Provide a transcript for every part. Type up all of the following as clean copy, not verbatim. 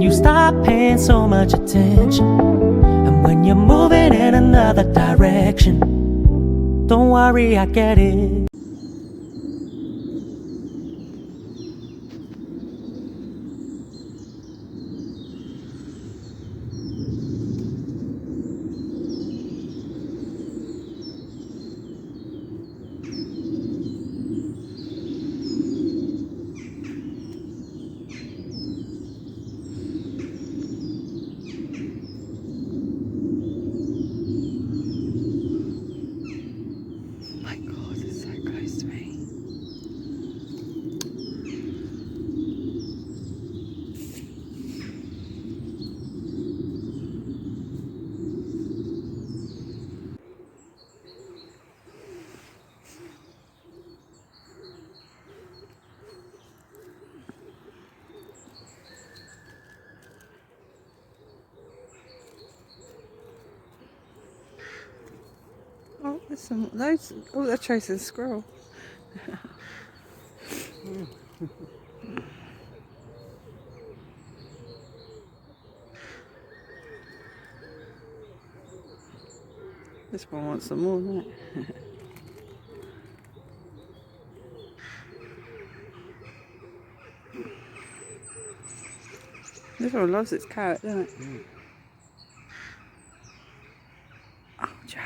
you stop paying so much attention, and when you're moving in another direction. Don't worry, I get it. My God, it's so close to me. Oh, there's some loads. Oh, they're chasing a squirrel. This one wants some more, doesn't it? This one loves its carrot, doesn't it? Oh, Joe.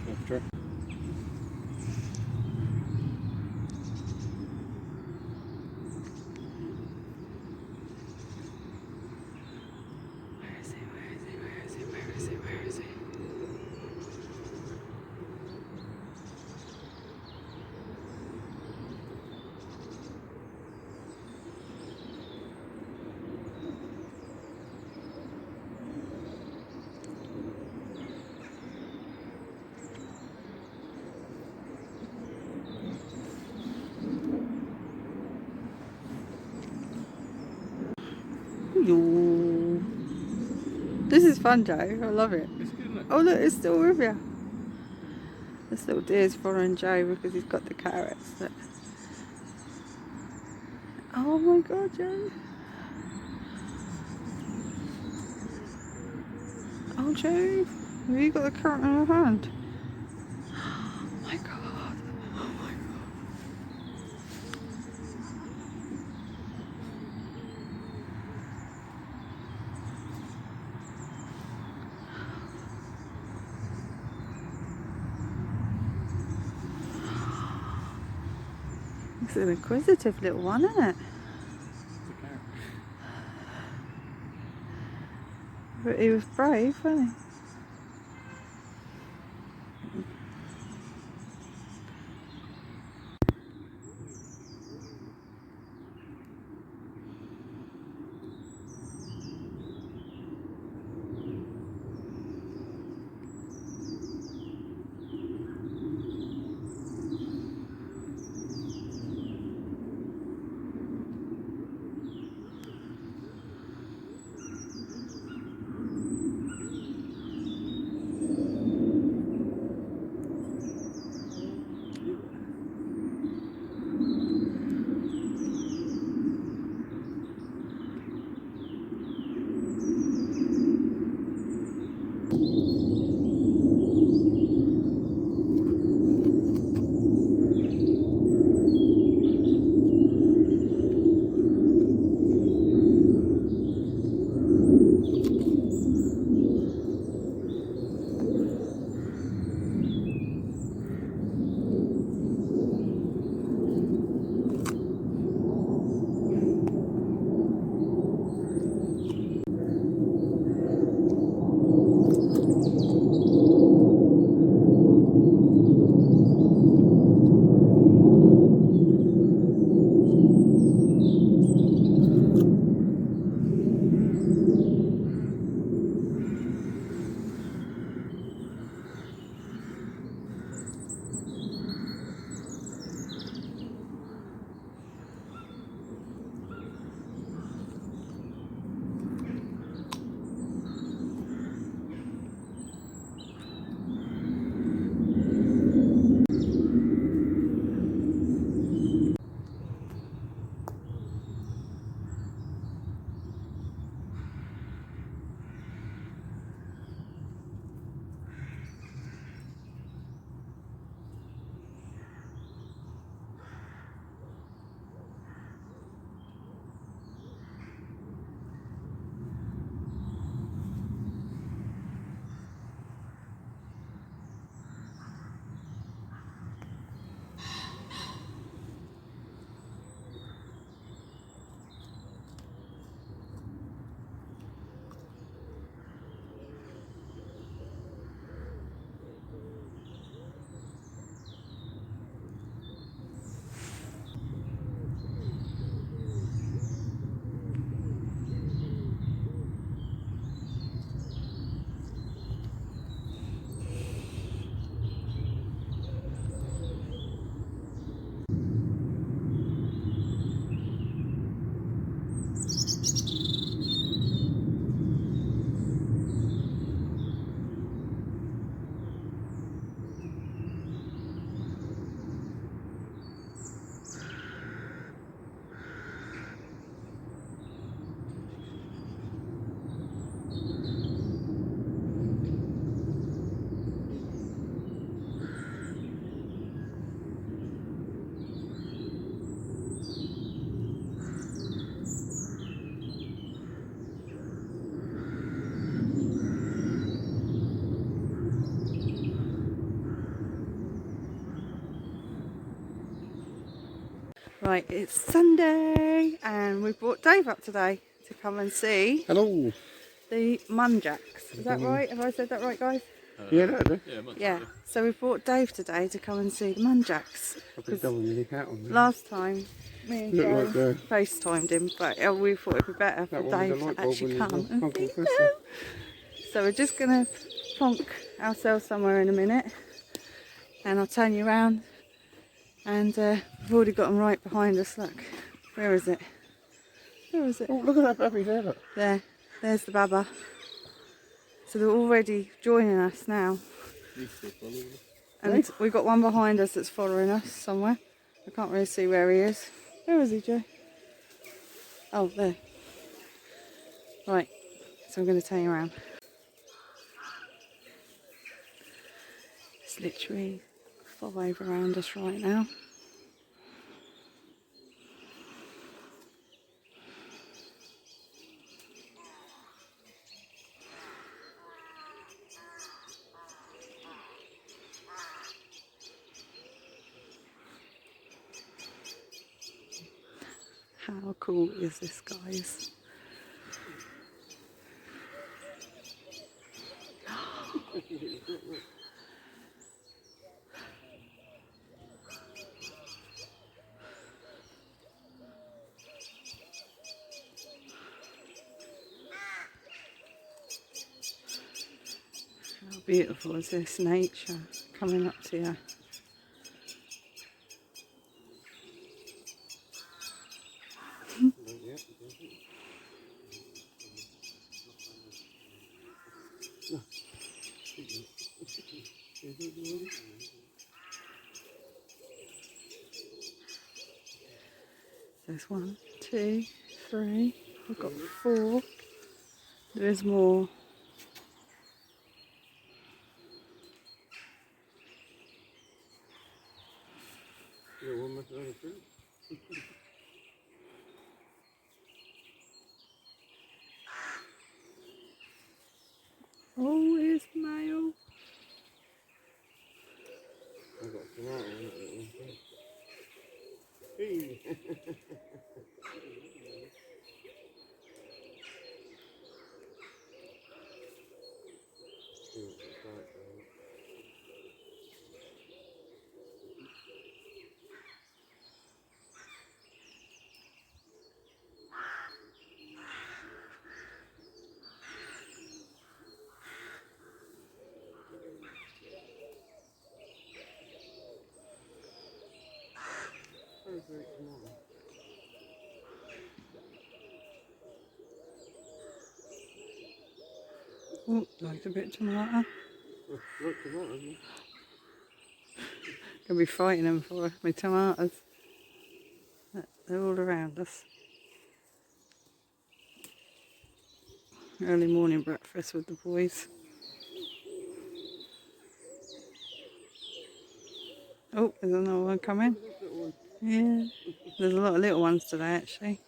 After. Where is he? Where is he? Where is he? Where is he? Where is he? Yo. This is fun, Joe. I love it. It's good, isn't it? Oh, look, it's still with you. This little deer's following Joe because he's got the carrots. Look. Oh my God, Joe. Oh, Joe. Have you got the carrot in your hand? Oh my God. Oh my God. It's an inquisitive little one, isn't it? It's a carrot. But he was brave, wasn't he? Right, it's Sunday and we brought Dave up today to come and see Hello. the Munjacks. Is that right? Have I said that right, guys? Yeah, that do. Yeah. So we brought Dave today to come and see the Munjacks. Probably double the hat on there. Last time, me and Look Joe like the- FaceTimed him, but we thought it'd be better for That one with Dave the light to bulb actually in come the and Uncle see Professor. them. So we're just going to plonk ourselves somewhere in a minute and I'll turn you around. And we've already got them right behind us, look. Where is it? Where is it? Oh, look at that baby there, look. There. There's the baba. So they're already joining us now. And we've got one behind us that's following us somewhere. I can't really see where he is. Where is he, Joe? Oh, there. Right. So I'm going to turn you around. It's literally 5 around us right now. How cool is this, guys? How beautiful is this nature coming up to you? There's 1, 2, 3. We've got 4. There is more. Oh, it's male. I've got a tomato on it. Hey. See what it's like, though. Where's the tomato? Oh, like a bit of tomato. Look, tomatoes. Gonna be fighting them for my tomatoes. They're all around us. Early morning breakfast with the boys. Oh, there's another one coming. Yeah, there's a lot of little ones today actually.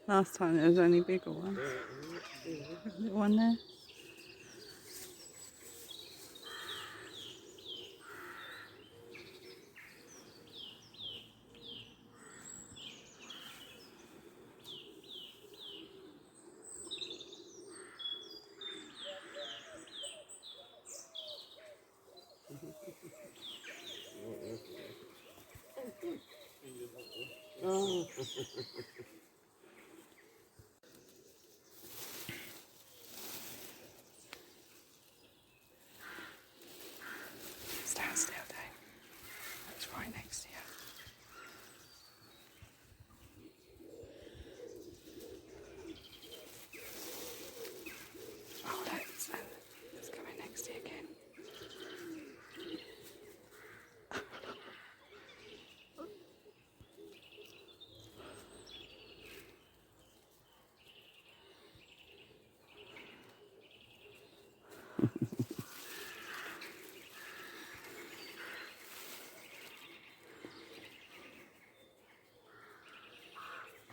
Last time there was only bigger ones. Little one there. Oh. Stand still, Dave. That's right next to you. Oh, that's coming next to you again.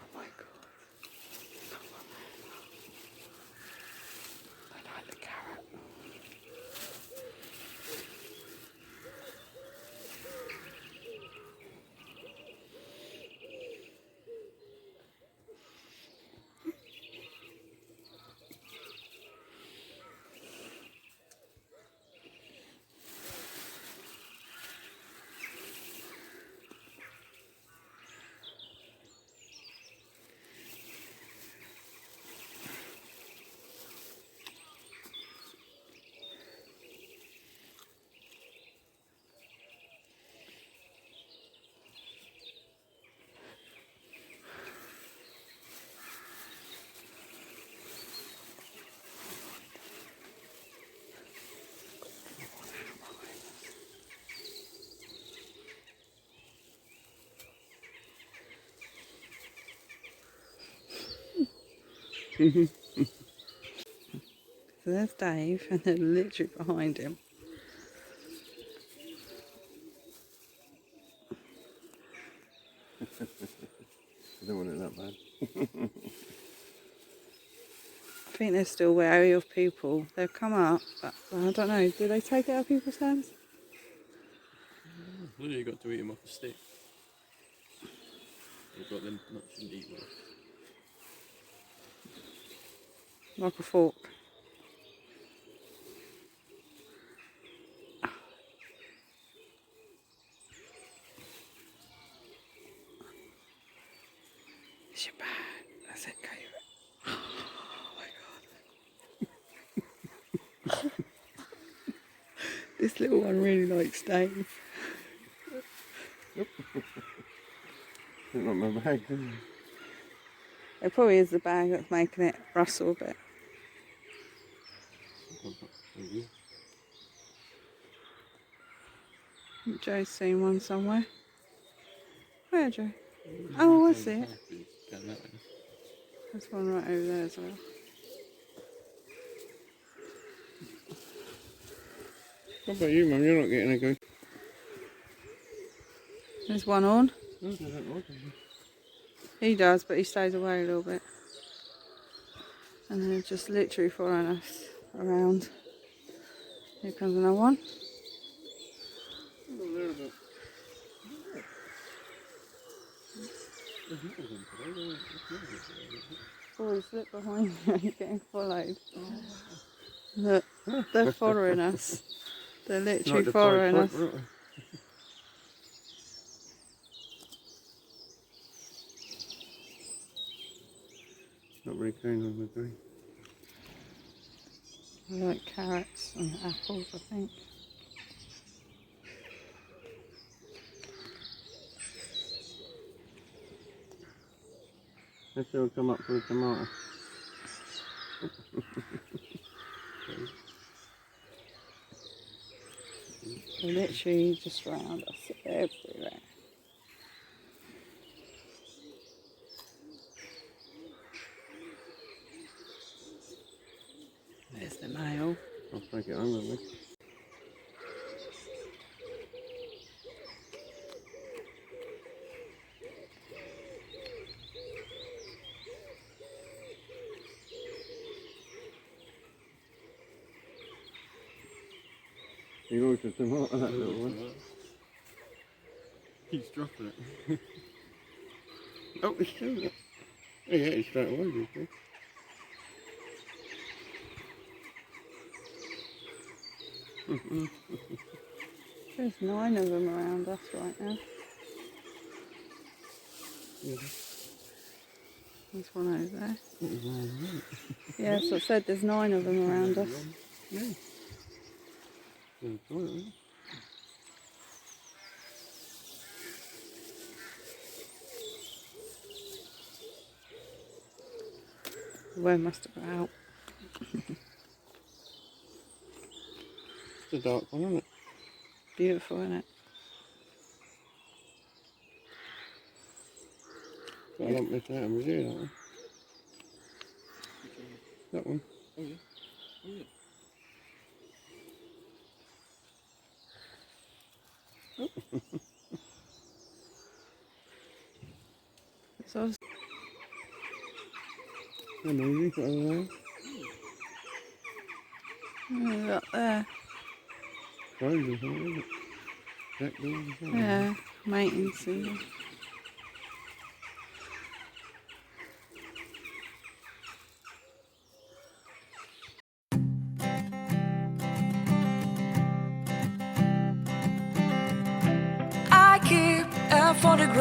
Oh my god. I like the carrot. So there's Dave, and they're literally behind him. I don't want it that bad. I think they're still wary of people. They've come up, but I don't know. Do they take it out of people's hands? Well, you got to eat them off a stick. You've got them not shouldn't eat them. Like a fork. It's your bag. That's it, go. Oh my god. This little one really likes Dave. It's not my bag, is it? It probably is the bag that's making it rustle a bit. Joe's seen one somewhere. Where, Joe? Oh, I see it. Going that way. There's one right over there as well. What about you, Mum? You're not getting a go. There's one on. No, I don't want it. He does, but he stays away a little bit. And they're just literally following us around. Here comes another one. Boys, look behind you, you're getting followed. Look, they're following us. They're literally following us. Not very keen on the green. I like carrots and apples, I think. Let's see, come up for a tomato. They're literally just around us everywhere. There's the male. I'll take it home with me. You looked at the tomato, that little one. Keeps dropping it. Oh, it's still there. Oh, yeah, it's straight away, you see. There's 9 of them around us right now. Yeah. There's one over there. It was all right. Yeah, so I said there's 9 of them around us. Yeah. Yeah, it's all right. The worm must have got out. It's a dark one, isn't it? Beautiful, isn't it? But I don't miss that one, was here, that one. That one. Oh yeah. Oh yeah. So I was Amazing, got over there. up there. Crows or something, isn't it? Jackdaws or something. Yeah, mating season. I keep a photograph.